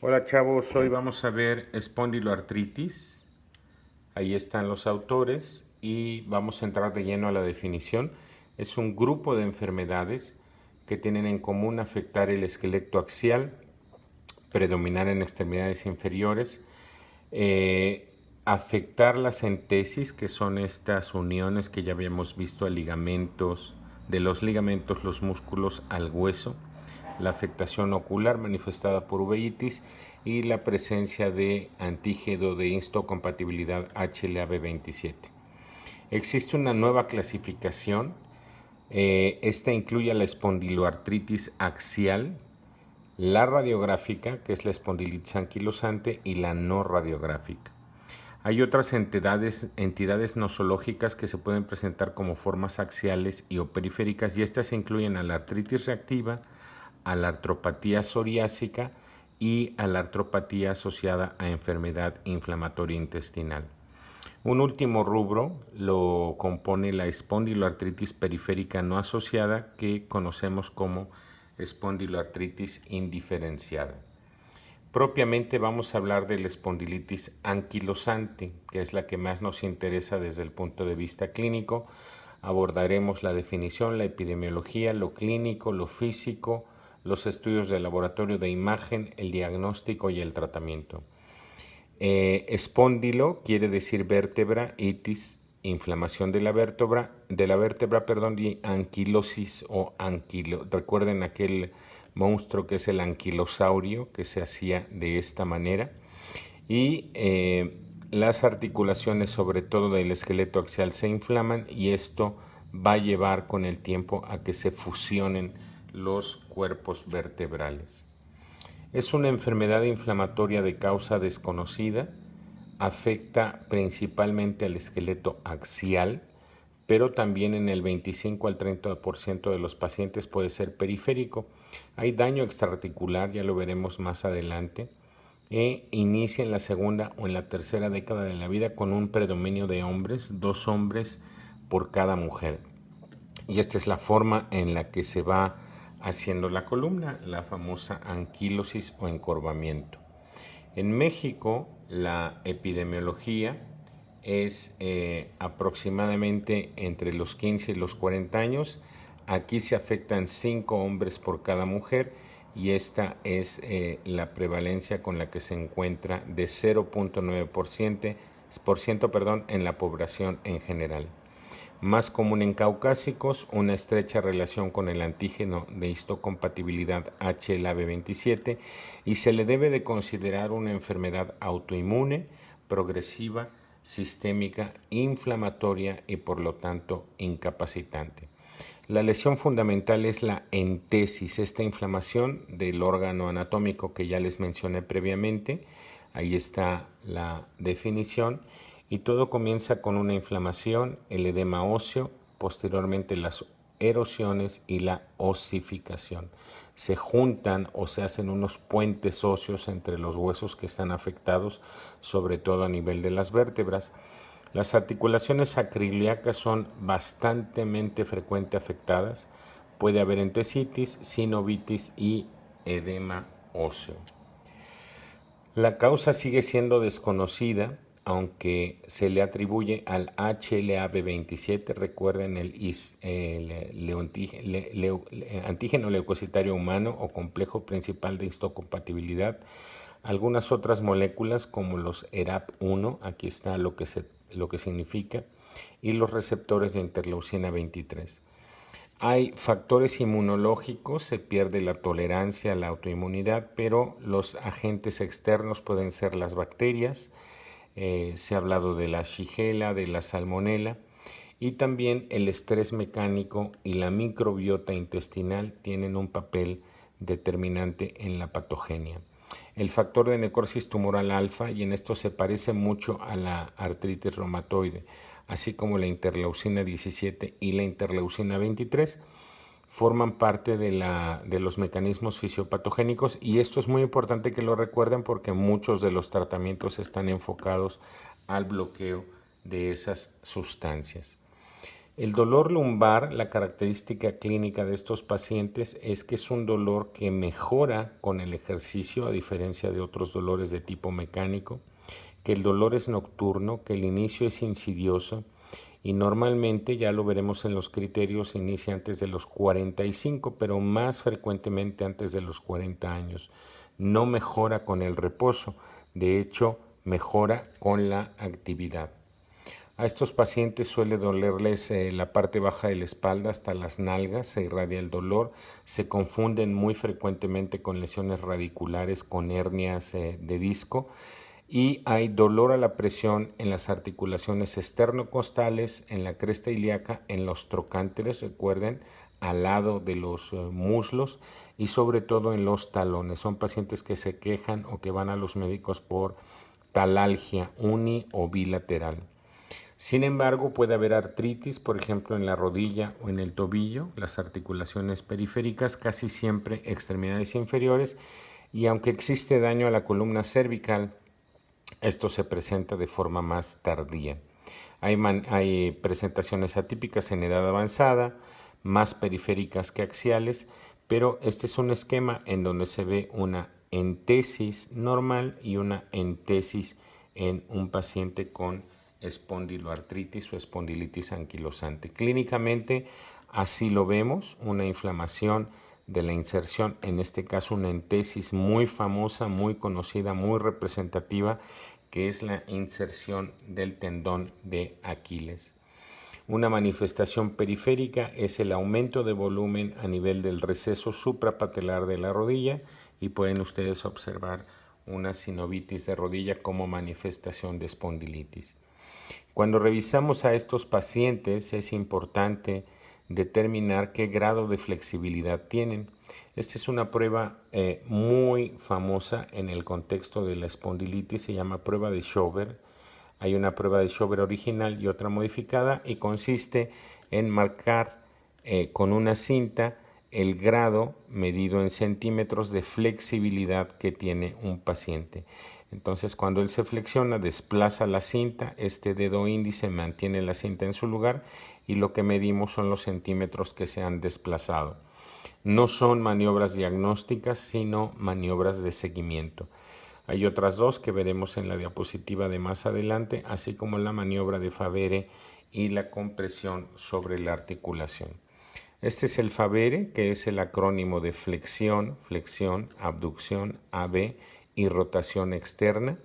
Hola chavos, hoy vamos a ver espondiloartritis. Ahí están los autores y vamos a entrar de lleno a la definición. Es un grupo de enfermedades que tienen en común afectar el esqueleto axial, predominar en extremidades inferiores, afectar las entesis, que son estas uniones que ya habíamos visto a ligamentos, de los ligamentos, los músculos al hueso, la afectación ocular manifestada por uveitis y la presencia de antígeno de histocompatibilidad HLA-B27. Existe una nueva clasificación. Esta incluye la espondiloartritis axial, la radiográfica, que es la espondilitis anquilosante, y la no radiográfica. Hay otras entidades nosológicas que se pueden presentar como formas axiales y o periféricas, y estas incluyen a la artritis reactiva, a la artropatía psoriásica y a la artropatía asociada a enfermedad inflamatoria intestinal. Un último rubro lo compone la espondiloartritis periférica no asociada, que conocemos como espondiloartritis indiferenciada. Propiamente vamos a hablar de la espondilitis anquilosante, que es la que más nos interesa desde el punto de vista clínico. Abordaremos la definición, la epidemiología, lo clínico, lo físico, los estudios de laboratorio de imagen, el diagnóstico y el tratamiento. Espóndilo quiere decir vértebra, itis, inflamación de la vértebra, y anquilosis o anquilo. Recuerden aquel monstruo que es el anquilosaurio, que se hacía de esta manera. Y las articulaciones, sobre todo del esqueleto axial, se inflaman, y esto va a llevar con el tiempo a que se fusionen los cuerpos vertebrales. Es una enfermedad inflamatoria de causa desconocida, afecta principalmente al esqueleto axial, pero también en el 25 al 30% de los pacientes puede ser periférico. Hay daño extraarticular, ya lo veremos más adelante, e inicia en la segunda o en la tercera década de la vida con un predominio de hombres, 2 hombres por cada mujer. Y esta es la forma en la que se va haciendo la columna, la famosa anquilosis o encorvamiento. En México, la epidemiología es aproximadamente entre los 15 y los 40 años. Aquí se afectan 5 hombres por cada mujer, y esta es la prevalencia con la que se encuentra de 0.9% en la población en general. Más común en caucásicos, una estrecha relación con el antígeno de histocompatibilidad HLA-B27, y se le debe de considerar una enfermedad autoinmune, progresiva, sistémica, inflamatoria y por lo tanto incapacitante. La lesión fundamental es la entesis, esta inflamación del órgano anatómico que ya les mencioné previamente. Ahí está la definición. Y todo comienza con una inflamación, el edema óseo, posteriormente las erosiones y la osificación. Se juntan o se hacen unos puentes óseos entre los huesos que están afectados, sobre todo a nivel de las vértebras. Las articulaciones sacroiliacas son bastante frecuentemente afectadas. Puede haber entesitis, sinovitis y edema óseo. La causa sigue siendo desconocida, aunque se le atribuye al HLA-B27. Recuerden el antígeno leucocitario humano o complejo principal de histocompatibilidad. Algunas otras moléculas como los ERAP1, aquí está lo que significa, y los receptores de interleucina 23. Hay factores inmunológicos, se pierde la tolerancia a la autoinmunidad, pero los agentes externos pueden ser las bacterias. Se ha hablado de la Shigella, de la Salmonella, y también el estrés mecánico y la microbiota intestinal tienen un papel determinante en la patogenia. El factor de necrosis tumoral alfa, y en esto se parece mucho a la artritis reumatoide, así como la interleucina 17 y la interleucina 23, forman parte de los mecanismos fisiopatogénicos, y esto es muy importante que lo recuerden porque muchos de los tratamientos están enfocados al bloqueo de esas sustancias. El dolor lumbar, la característica clínica de estos pacientes es que es un dolor que mejora con el ejercicio, a diferencia de otros dolores de tipo mecánico, que el dolor es nocturno, que el inicio es insidioso y normalmente, ya lo veremos en los criterios, inicia antes de los 45, pero más frecuentemente antes de los 40 años. No mejora con el reposo, de hecho mejora con la actividad. A estos pacientes suele dolerles la parte baja de la espalda hasta las nalgas, se irradia el dolor, se confunden muy frecuentemente con lesiones radiculares, con hernias de disco y hay dolor a la presión en las articulaciones esternocostales, en la cresta ilíaca, en los trocánteres, recuerden, al lado de los muslos y sobre todo en los talones. Son pacientes que se quejan o que van a los médicos por talalgia uni o bilateral. Sin embargo, puede haber artritis, por ejemplo, en la rodilla o en el tobillo, las articulaciones periféricas, casi siempre extremidades inferiores, y aunque existe daño a la columna cervical, esto se presenta de forma más tardía. Hay presentaciones atípicas en edad avanzada, más periféricas que axiales, pero este es un esquema en donde se ve una entesis normal y una entesis en un paciente con espondiloartritis o espondilitis anquilosante. Clínicamente así lo vemos, una inflamación de la inserción, en este caso una entesis muy famosa, muy conocida, muy representativa, que es la inserción del tendón de Aquiles. Una manifestación periférica es el aumento de volumen a nivel del receso suprapatelar de la rodilla y pueden ustedes observar una sinovitis de rodilla como manifestación de espondilitis. Cuando revisamos a estos pacientes es importante determinar qué grado de flexibilidad tienen. Esta es una prueba muy famosa en el contexto de la espondilitis, se llama prueba de Schober. Hay una prueba de Schober original y otra modificada y consiste en marcar con una cinta el grado medido en centímetros de flexibilidad que tiene un paciente. Entonces, cuando él se flexiona, desplaza la cinta, este dedo índice mantiene la cinta en su lugar y lo que medimos son los centímetros que se han desplazado. No son maniobras diagnósticas, sino maniobras de seguimiento. Hay otras dos que veremos en la diapositiva de más adelante, así como la maniobra de Favere y la compresión sobre la articulación. Este es el Favere, que es el acrónimo de flexión, flexión, abducción, AB y rotación externa.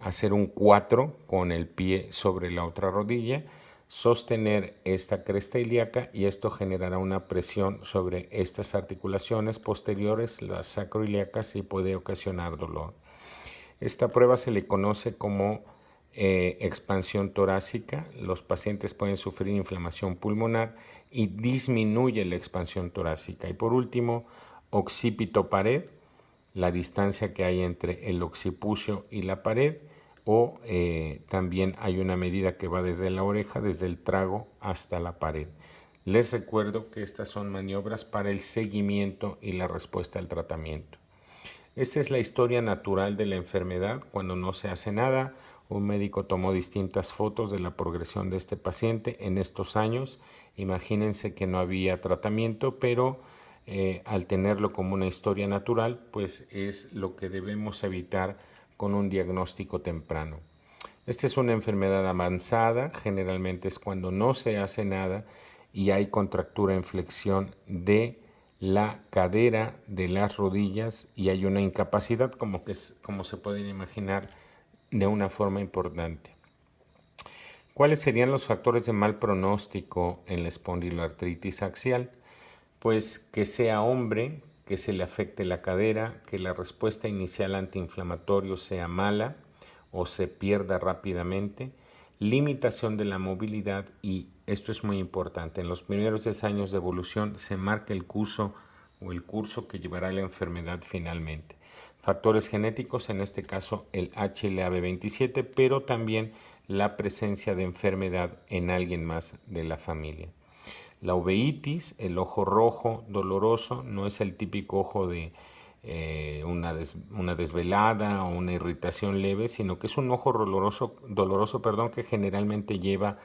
Hacer un 4 con el pie sobre la otra rodilla, sostener esta cresta ilíaca y esto generará una presión sobre estas articulaciones posteriores, las sacroiliacas, y puede ocasionar dolor. Esta prueba se le conoce como expansión torácica. Los pacientes pueden sufrir inflamación pulmonar y disminuye la expansión torácica. Y por último, occipito pared, la distancia que hay entre el occipucio y la pared, o también hay una medida que va desde la oreja, desde el trago hasta la pared. Les recuerdo que estas son maniobras para el seguimiento y la respuesta al tratamiento. Esta es la historia natural de la enfermedad. Cuando no se hace nada, un médico tomó distintas fotos de la progresión de este paciente en estos años. Imagínense que no había tratamiento, pero al tenerlo como una historia natural, pues es lo que debemos evitar con un diagnóstico temprano. Esta es una enfermedad avanzada, generalmente es cuando no se hace nada y hay contractura en flexión de la cadera, de las rodillas y hay una incapacidad como se pueden imaginar de una forma importante. ¿Cuáles serían los factores de mal pronóstico en la espondiloartritis axial? Pues que sea hombre, que se le afecte la cadera, que la respuesta inicial antiinflamatorio sea mala o se pierda rápidamente, limitación de la movilidad y esto es muy importante, en los primeros 10 años de evolución se marca el curso o el curso que llevará la enfermedad finalmente. Factores genéticos, en este caso el HLA-B27, pero también la presencia de enfermedad en alguien más de la familia. La uveitis, el ojo rojo doloroso, no es el típico ojo de una desvelada o una irritación leve, sino que es un ojo doloroso que generalmente lleva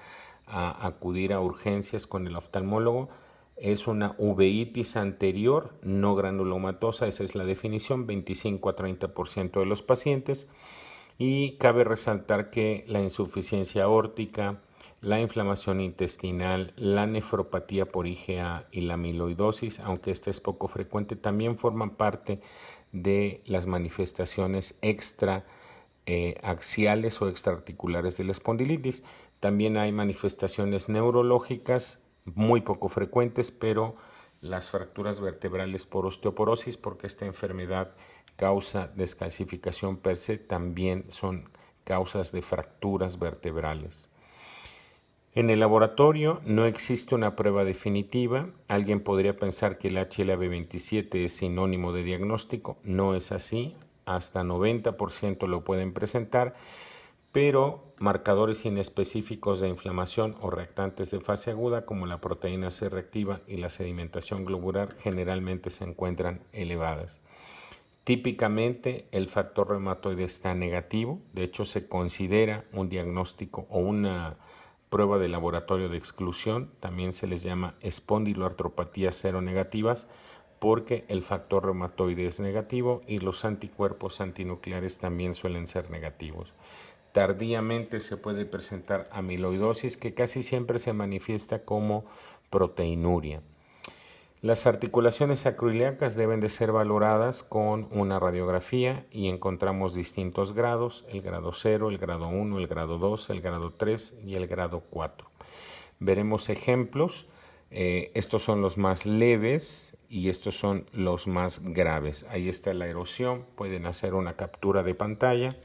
a acudir a urgencias con el oftalmólogo. Es una uveitis anterior no granulomatosa, esa es la definición, 25 a 30% de los pacientes. Y cabe resaltar que la insuficiencia aórtica, la inflamación intestinal, la nefropatía por IgA y la amiloidosis, aunque esta es poco frecuente, también forman parte de las manifestaciones axiales o extraarticulares de la espondilitis. También hay manifestaciones neurológicas muy poco frecuentes, pero las fracturas vertebrales por osteoporosis, porque esta enfermedad causa descalcificación per se, también son causas de fracturas vertebrales. En el laboratorio no existe una prueba definitiva. Alguien podría pensar que el HLA-B27 es sinónimo de diagnóstico. No es así. Hasta 90% lo pueden presentar, pero marcadores inespecíficos de inflamación o reactantes de fase aguda como la proteína C reactiva y la sedimentación globular generalmente se encuentran elevadas. Típicamente el factor reumatoide está negativo, de hecho se considera un diagnóstico o una prueba de laboratorio de exclusión, también se les llama espondiloartropatías seronegativas porque el factor reumatoide es negativo y los anticuerpos antinucleares también suelen ser negativos. Tardíamente se puede presentar amiloidosis que casi siempre se manifiesta como proteinuria. Las articulaciones sacroiliacas deben de ser valoradas con una radiografía y encontramos distintos grados, el grado 0, el grado 1, el grado 2, el grado 3 y el grado 4. Veremos ejemplos, estos son los más leves y estos son los más graves. Ahí está la erosión, pueden hacer una captura de pantalla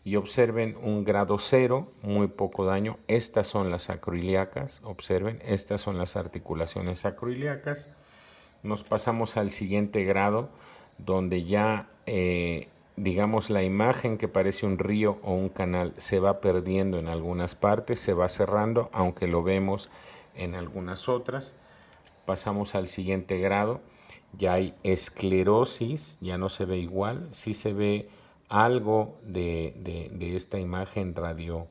y observen un grado 0, muy poco daño. Estas son las sacroiliacas, observen, estas son las articulaciones sacroiliacas. Nos pasamos al siguiente grado, donde ya, digamos, la imagen que parece un río o un canal se va perdiendo en algunas partes, se va cerrando, aunque lo vemos en algunas otras. Pasamos al siguiente grado, ya hay esclerosis, ya no se ve igual, sí se ve algo de esta imagen radio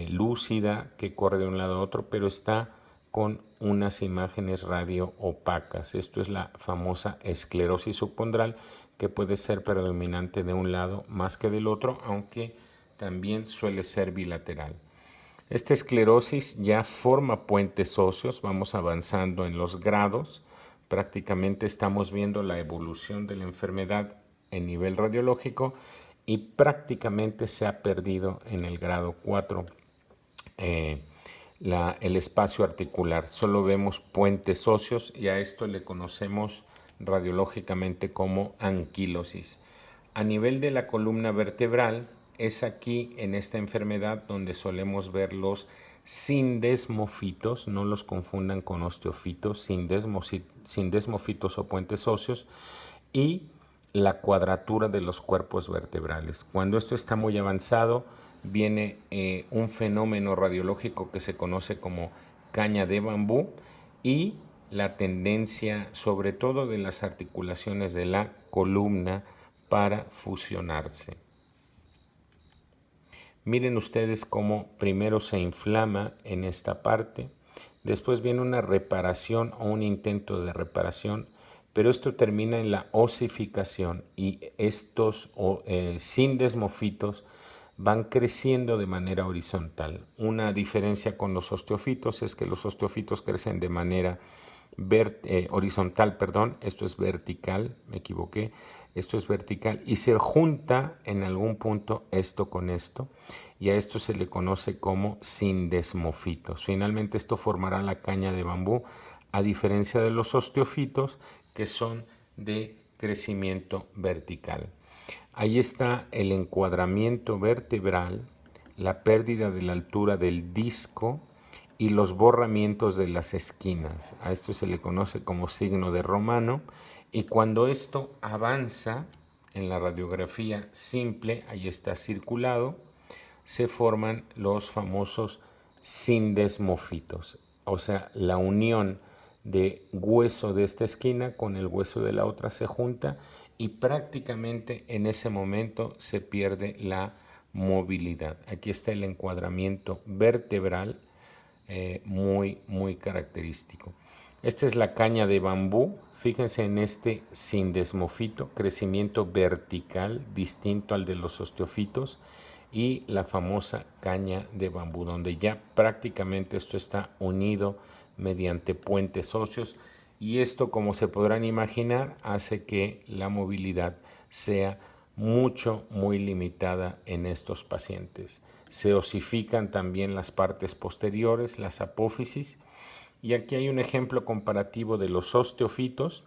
lúcida que corre de un lado a otro, pero está con unas imágenes radio opacas. Esto es la famosa esclerosis subcondral, que puede ser predominante de un lado más que del otro, aunque también suele ser bilateral. Esta esclerosis ya forma puentes óseos, vamos avanzando en los grados, prácticamente estamos viendo la evolución de la enfermedad en nivel radiológico y prácticamente se ha perdido en el grado 4 el espacio articular. Solo vemos puentes óseos y a esto le conocemos radiológicamente como anquilosis. A nivel de la columna vertebral, es aquí en esta enfermedad donde solemos ver los sindesmofitos, no los confundan con osteofitos, sindesmofitos o puentes óseos, y la cuadratura de los cuerpos vertebrales. Cuando esto está muy avanzado, viene un fenómeno radiológico que se conoce como caña de bambú y la tendencia, sobre todo de las articulaciones de la columna, para fusionarse. Miren ustedes cómo primero se inflama en esta parte, después viene una reparación o un intento de reparación, pero esto termina en la osificación y estos sindesmofitos van creciendo de manera horizontal. Una diferencia con los osteofitos es que los osteofitos crecen de manera horizontal, esto es vertical, me equivoqué, esto es vertical y se junta en algún punto esto con esto y a esto se le conoce como sindesmofitos. Finalmente esto formará la caña de bambú, a diferencia de los osteofitos que son de crecimiento vertical. Ahí está el encuadramiento vertebral, la pérdida de la altura del disco y los borramientos de las esquinas. A esto se le conoce como signo de Romano y cuando esto avanza en la radiografía simple, ahí está circulado, se forman los famosos sindesmofitos, o sea, la unión de hueso de esta esquina con el hueso de la otra se junta y prácticamente en ese momento se pierde la movilidad. Aquí está el encuadramiento vertebral muy característico. Esta es la caña de bambú. Fíjense en este sindesmofito, crecimiento vertical distinto al de los osteofitos, y la famosa caña de bambú, donde ya prácticamente esto está unido mediante puentes óseos, y esto, como se podrán imaginar, hace que la movilidad sea muy limitada en estos pacientes. Se osifican también las partes posteriores, las apófisis, y aquí hay un ejemplo comparativo de los osteofitos.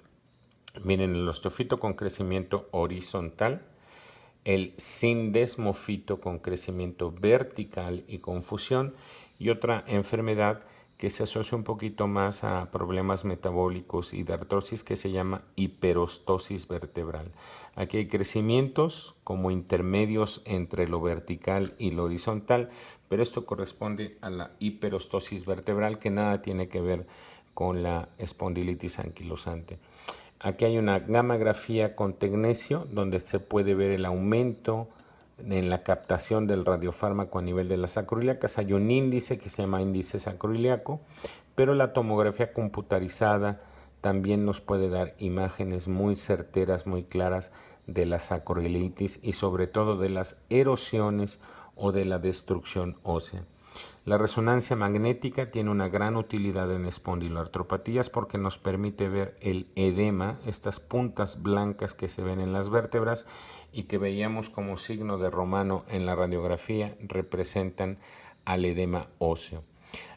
Miren, el osteofito con crecimiento horizontal, el sindesmofito con crecimiento vertical y confusión, y otra enfermedad que se asocia un poquito más a problemas metabólicos y de artrosis, que se llama hiperostosis vertebral. Aquí hay crecimientos como intermedios entre lo vertical y lo horizontal, pero esto corresponde a la hiperostosis vertebral, que nada tiene que ver con la espondilitis anquilosante. Aquí hay una gammagrafía con tecnecio, donde se puede ver el aumento en la captación del radiofármaco a nivel de las sacroiliacas. Hay un índice que se llama índice sacroiliaco, pero la tomografía computarizada también nos puede dar imágenes muy certeras, muy claras de la sacroiliitis y sobre todo de las erosiones o de la destrucción ósea. La resonancia magnética tiene una gran utilidad en espondiloartropatías porque nos permite ver el edema, estas puntas blancas que se ven en las vértebras y que veíamos como signo de romano en la radiografía, representan al edema óseo.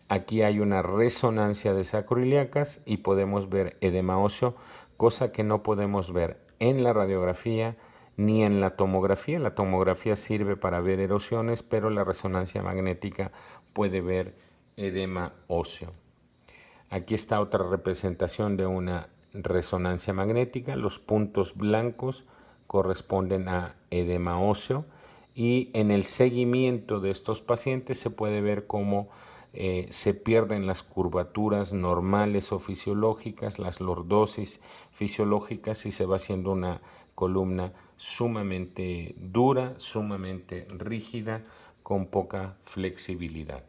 Aquí hay una resonancia de sacroiliacas y podemos ver edema óseo, cosa que no podemos ver en la radiografía ni en la tomografía. La tomografía sirve para ver erosiones, pero la resonancia magnética puede ver edema óseo. Aquí está otra representación de una resonancia magnética. Los puntos blancos corresponden a edema óseo, y en el seguimiento de estos pacientes se puede ver cómo se pierden las curvaturas normales o fisiológicas, las lordosis fisiológicas, y se va haciendo una columna sumamente dura, sumamente rígida, con poca flexibilidad.